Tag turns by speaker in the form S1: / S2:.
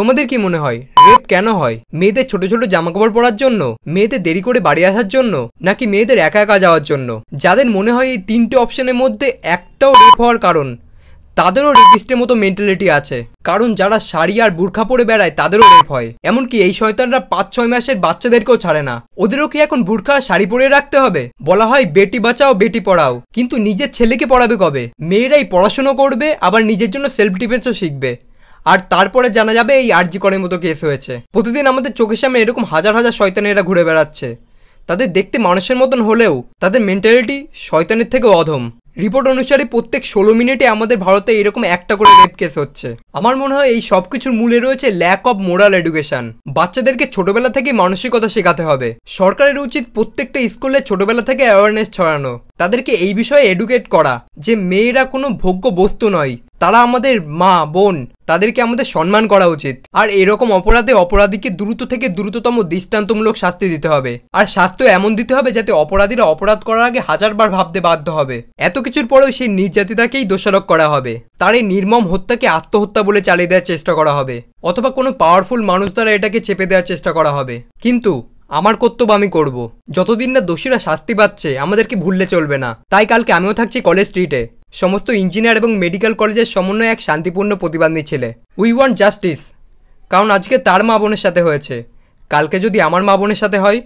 S1: তোমাদের কি মনে হয় রেপ কেন হয়? মেয়েদের ছোট ছোট জামাকাপড় পরার জন্য, মেয়েদের দেরি করে বাড়ি আসার জন্য, নাকি মেয়েদের একা একা যাওয়ার জন্য? যাদের মনে হয় এই তিনটে অপশনের মধ্যে একটাও রেপ হওয়ার কারণ, তাদেরও রেপিস্টের মতো মেন্টালিটি আছে। কারণ যারা শাড়ি আর বুরখা পরে বেড়ায় তাদেরও রেপ হয়। এমনকি এই শয়তানরা 5-6 মাসের বাচ্চাদেরকেও ছাড়ে না। ওদেরও কি এখন বুরখা শাড়ি পরে রাখতে হবে? বলা হয় বেটি বাঁচাও বেটি পড়াও, কিন্তু নিজের ছেলেকে পড়াবে কবে? মেয়েরাই পড়াশুনো করবে, আবার নিজের জন্য সেলফ ডিফেন্সও শিখবে, আর তারপরে জানা যাবে এই আরজি করের মতো কেস হয়েছে। প্রতিদিন আমাদের চোখের সামনে এরকম হাজার হাজার শয়তানেরা ঘুরে বেড়াচ্ছে। তাদের দেখতে মানুষের মতন হলেও তাদের মেন্টালিটি শয়তানের থেকেও অধম। রিপোর্ট অনুসারে প্রত্যেক 16 মিনিটে আমাদের ভারতে এরকম একটা করে রেপ কেস হচ্ছে। আমার মনে হয় এই সব কিছুর মূলে রয়েছে ল্যাক অফ মোরাল এডুকেশন। বাচ্চাদেরকে ছোটবেলা থেকে মানসিকতা শেখাতে হবে। সরকারের উচিত প্রত্যেকটা স্কুলে ছোটবেলা থেকে অ্যাওয়ারনেস ছড়ানো, তাদেরকে এই বিষয়ে এডুকেট করা যে মেয়েরা কোনো ভোগ্য বস্তু নয়, তারা আমাদের মা বোন, তাদেরকে আমাদের সম্মান করা উচিত। আর এরকম অপরাধে অপরাধীকে দ্রুত থেকে দ্রুততম দৃষ্টান্তমূলক শাস্তি দিতে হবে। আর শাস্তি এমন দিতে হবে যাতে অপরাধীরা অপরাধ করার আগে হাজারবার ভাবতে বাধ্য হবে। এত কিছুর পরেও সেই নির্যাতিতাকেই দোষারোপ করা হবে। তার এই নির্মম হত্যাকে আত্মহত্যা বলে চালিয়ে দেওয়ার চেষ্টা করা হবে, অথবা কোনো পাওয়ারফুল মানুষ দ্বারা এটাকে চেপে দেওয়ার চেষ্টা করা হবে। কিন্তু আমার কর্তব্য আমি করব। যতদিন না দোষীরা শাস্তি পাচ্ছে আমাদেরকে ভুললে চলবে না। তাই কালকে আমিও থাকছি কলেজ স্ট্রিটে। সমস্ত ইঞ্জিনিয়ার এবং মেডিকেল কলেজের সমন্বয়ে এক শান্তিপূর্ণ প্রতিবাদ মিছিলে। We want justice. কারণ আজকে তার মা বোনের সাথে হয়েছে, কালকে যদি আমার মা বোনের সাথে হয়।